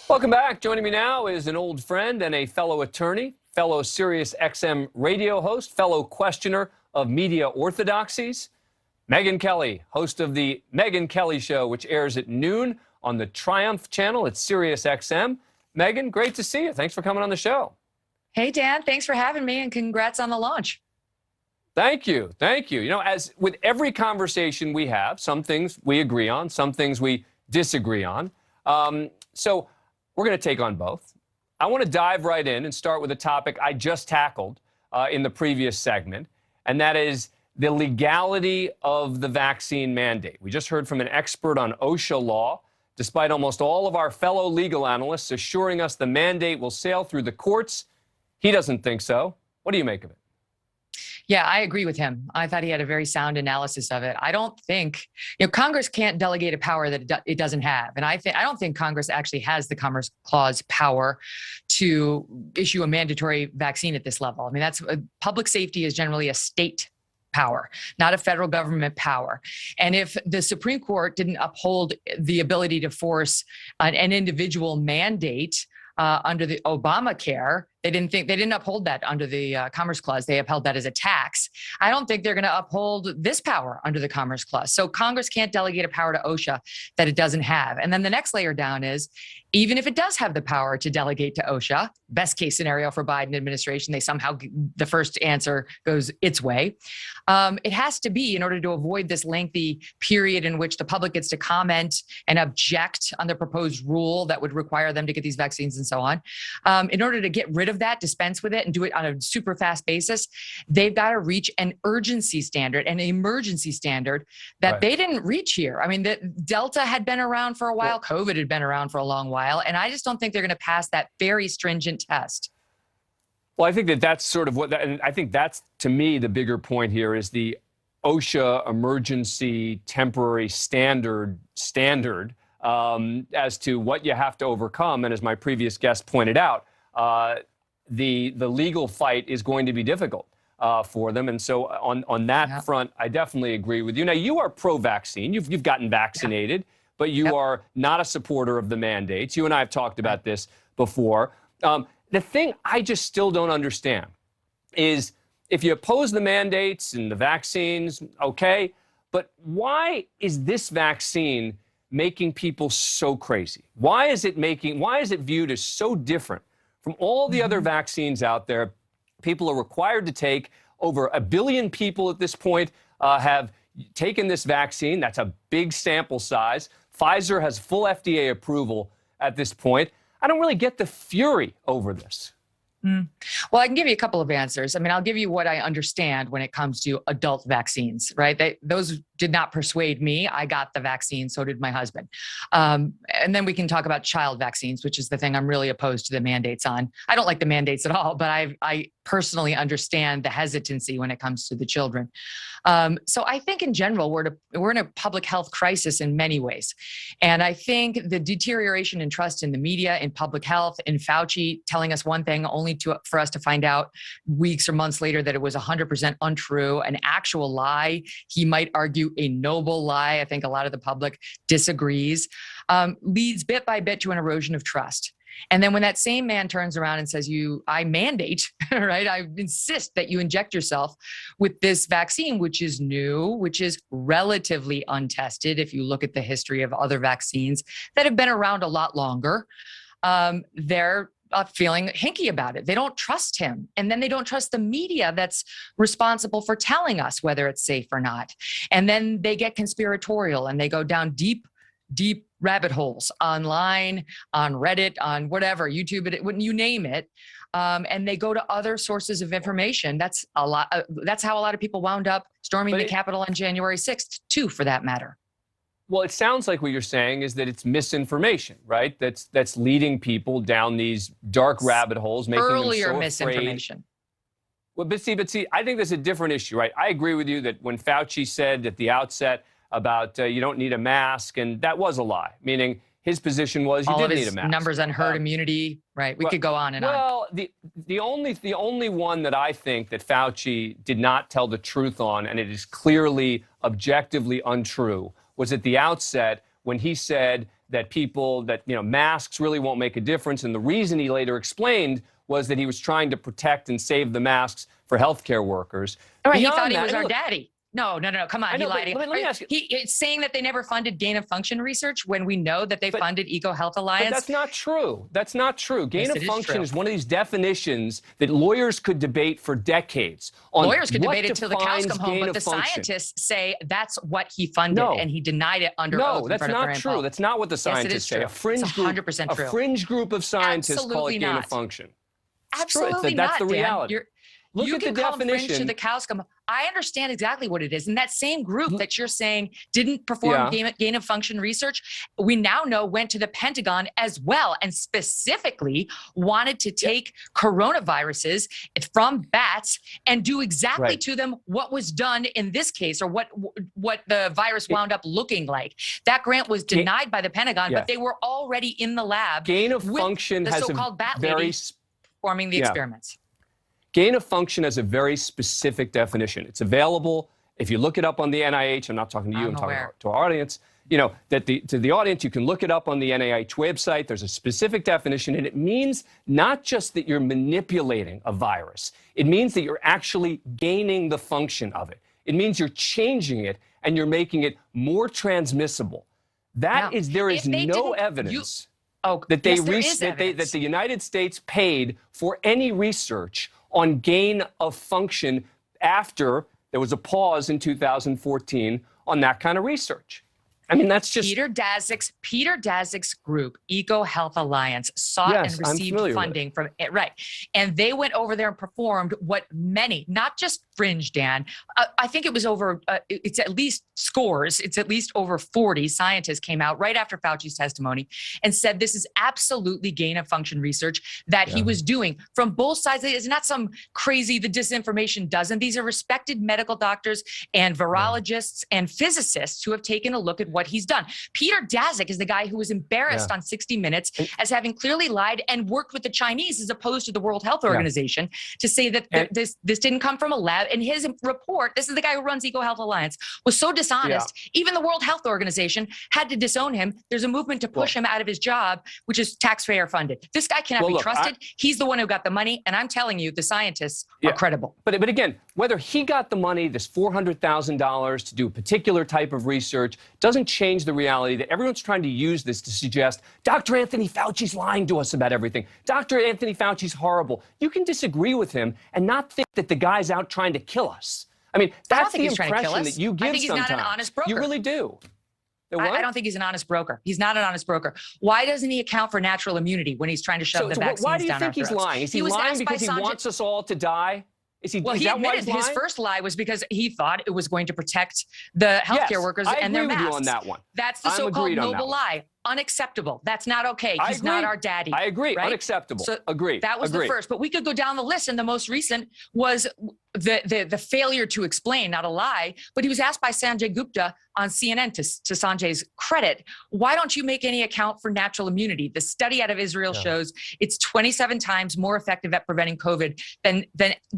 Welcome back. Joining me now is an old friend and a fellow attorney, fellow Sirius XM radio host, fellow questioner of media orthodoxies, Megyn Kelly, host of the Megyn Kelly Show, which airs at noon on the Triumph channel at Sirius XM. Megyn, great to see you. Thanks for coming on the show. Hey, Dan, thanks for having me and congrats on the launch. Thank you. Thank you. You know, as with every conversation we have, some things we agree on, some things we disagree on. So we're going to take on both. I want to dive right in and start with a topic I just tackled in the previous segment, and that is the legality of the vaccine mandate. We just heard from an expert on OSHA law, despite almost all of our fellow legal analysts assuring us the mandate will sail through the courts. He doesn't think so. What do you make of it? Yeah, I agree with him. I thought he had a very sound analysis of it. I don't think, Congress can't delegate a power that it doesn't have. And I don't think Congress actually has the Commerce Clause power to issue a mandatory vaccine at this level. I mean, public safety is generally a state power, not a federal government power. And if the Supreme Court didn't uphold the ability to force an individual mandate under the Obamacare, they didn't uphold that under the Commerce Clause. They upheld that as a tax. I don't think they're going to uphold this power under the Commerce Clause. So Congress can't delegate a power to OSHA that it doesn't have. And then the next layer down is, even if it does have the power to delegate to OSHA, best case scenario for Biden administration, the first answer goes its way. It has to be, in order to avoid this lengthy period in which the public gets to comment and object on the proposed rule that would require them to get these vaccines and so on. In order to get rid of that, dispense with it, and do it on a super fast basis, they've got to reach an urgency standard, an emergency standard that they didn't reach here. I mean, the Delta had been around for a while, COVID had been around for a long while, and I just don't think they're going to pass that very stringent test. Well, I think that's sort of and I think that's, to me, the bigger point here is the OSHA emergency temporary standard as to what you have to overcome. And as my previous guest pointed out, the legal fight is going to be difficult for them. And so on that front, I definitely agree with you. Now, you are pro-vaccine. You've gotten vaccinated, but you are not a supporter of the mandates. You and I have talked about this before. The thing I just still don't understand is, if you oppose the mandates and the vaccines, okay, but why is this vaccine making people so crazy? Why is it viewed as so different from all the other vaccines out there? People are required to take. Over 1 billion people at this point have taken this vaccine. That's a big sample size. Pfizer has full FDA approval at this point. I don't really get the fury over this. Well, I can give you a couple of answers. I mean, I'll give you what I understand when it comes to adult vaccines, right? Those did not persuade me. I got the vaccine, so did my husband. And then we can talk about child vaccines, which is the thing I'm really opposed to the mandates on. I don't like the mandates at all, but I personally understand the hesitancy when it comes to the children. So I think in general, we're in a public health crisis in many ways. And I think the deterioration in trust in the media, in public health, in Fauci telling us one thing only for us to find out weeks or months later that it was 100% untrue, an actual lie. He might argue a noble lie. I think a lot of the public disagrees, leads bit by bit to an erosion of trust. And then when that same man turns around and says, I mandate, right? I insist that you inject yourself with this vaccine, which is new, which is relatively untested. If you look at the history of other vaccines that have been around a lot longer, they're feeling hinky about it. They don't trust him. And then they don't trust the media that's responsible for telling us whether it's safe or not. And then they get conspiratorial and they go down deep rabbit holes online, on Reddit, on whatever, YouTube, when you name it. And they go to other sources of information. That's how a lot of people wound up storming the Capitol on January 6th, too, for that matter. Well, it sounds like what you're saying is that it's misinformation, right? That's leading people down these dark rabbit holes, making them so misinformation. Well, but see, I think there's a different issue, right? I agree with you that when Fauci said at the outset about you don't need a mask, and that was a lie, meaning his position was you didn't need a mask. Numbers on herd immunity, right? We could go on and on. Well, the only one that I think that Fauci did not tell the truth on, and it is clearly objectively untrue, was at the outset when he said that masks really won't make a difference. And the reason he later explained was that he was trying to protect and save the masks for healthcare workers. All right, he thought he was our daddy. No, come on. He lied. Let me ask you. It's saying that they never funded gain of function research when we know that they funded Eco Health Alliance. But that's not true. That's not true. Gain Yes, of function is one of these definitions that lawyers could debate for decades. Lawyers could debate it until the cows come home, but the scientists say that's what he funded, and he denied it under oath. No, that's not true. That's not what the scientists say. A fringe group, 100% true. A fringe group of scientists call it gain of function. Absolutely not. That's the Dan. reality. Look at the definition. To the cows come. I understand exactly what it is. And that same group that you're saying didn't perform gain of function research, we now know went to the Pentagon as well and specifically wanted to take coronaviruses from bats and do exactly to them what was done in this case, or what the virus wound up looking like. That grant was denied by the Pentagon, but they were already in the lab. Gain of function has so-called bat lady performing the experiments. Gain of function has a very specific definition. It's available. If you look it up on the NIH, I'm not talking to you, I'm talking to our audience. To the audience, you can look it up on the NIH website. There's a specific definition, and it means not just that you're manipulating a virus. It means that you're actually gaining the function of it. It means you're changing it and you're making it more transmissible. There is no evidence that that the United States paid for any research on gain of function after there was a pause in 2014 on that kind of research. I mean, that's just Peter Daszak's group, Eco Health Alliance, sought and received funding from it. Right. And they went over there and performed what many, not just fringe, Dan, I think it was over, it's at least scores, it's at least over 40 scientists came out right after Fauci's testimony and said this is absolutely gain of function research that he was doing from both sides. It's not some crazy, the disinformation doesn't. These are respected medical doctors and virologists and physicists who have taken a look at what he's done. Peter Daszak is the guy who was embarrassed on 60 Minutes as having clearly lied and worked with the Chinese as opposed to the World Health Organization to say that this didn't come from a lab. And his report, this is the guy who runs Eco Health Alliance, was so dishonest. Even the World Health Organization had to disown him. There's a movement to push him out of his job, which is taxpayer funded. This guy cannot be trusted. He's the one who got the money. And I'm telling you, the scientists are credible. But again, whether he got the money, this $400,000 to do a particular type of research, doesn't change the reality that everyone's trying to use this to suggest Dr. Anthony Fauci's lying to us about everything. Dr. Anthony Fauci's horrible. You can disagree with him and not think that the guy's out trying to kill us. I mean, that's the impression that you give sometimes. I think he's not an honest broker. You really do. I don't think he's an honest broker. He's not an honest broker. Why doesn't he account for natural immunity when he's trying to shove the vaccines down our throats? Why do you think he's lying? Is he lying because he wants us all to die? He admitted his first lie was because he thought it was going to protect the healthcare workers and their masks. I agree with you on that one. That's the so-called noble lie. Unacceptable. That's not okay. He's not our daddy. I agree. Right? Unacceptable. So agree. That was the first. But we could go down the list, and the most recent was the failure to explain, not a lie. But he was asked by Sanjay Gupta on CNN, to Sanjay's credit, why don't you make any account for natural immunity? The study out of Israel shows it's 27 times more effective at preventing COVID than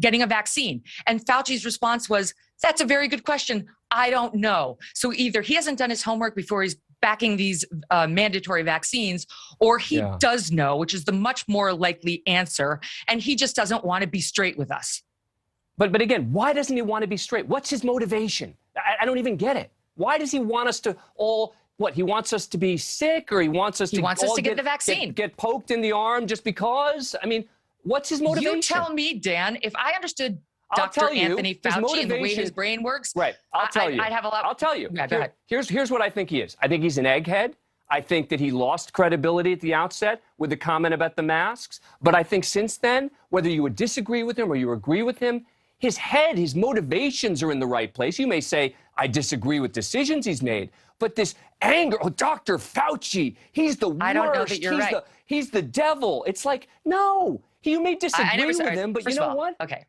getting a vaccine. And Fauci's response was, that's a very good question. I don't know. So either he hasn't done his homework before he's backing these mandatory vaccines, or he does know, which is the much more likely answer, and he just doesn't want to be straight with us. But again, why doesn't he want to be straight? What's his motivation? I don't even get it. Why does he want us to all, he wants us to be sick, or he wants us to get the vaccine? Get poked in the arm just because? I mean, what's his motivation? You tell me, Dan, if I understood Dr. Anthony Fauci and the way his brain works, I'll tell you. I'd have a lot. I'll tell you. Yeah, go ahead. Here's what I think he is. I think he's an egghead. I think that he lost credibility at the outset with the comment about the masks. But I think since then, whether you would disagree with him or you agree with him, his head, his motivations are in the right place. You may say, I disagree with decisions he's made, but this anger, Dr. Fauci, he's the worst. I don't know that you're right. He's the devil. It's like, no, you may disagree with him, but you know what? Okay.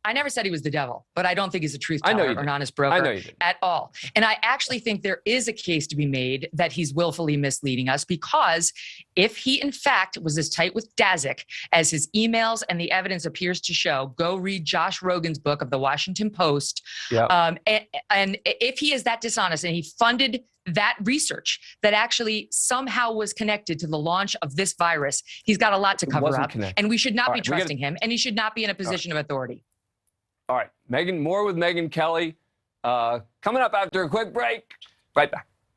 I never said he was the devil, but I don't think he's a truth teller or an honest broker at all. And I actually think there is a case to be made that he's willfully misleading us, because if he, in fact, was as tight with Daszak as his emails and the evidence appears to show, go read Josh Rogan's book of the Washington Post. And if he is that dishonest and he funded that research that actually somehow was connected to the launch of this virus, he's got a lot to cover up. Connected. And we should not be trusting him. And he should not be in a position of authority. All right. Megyn, more with Megyn Kelly. Coming up after a quick break. Right back.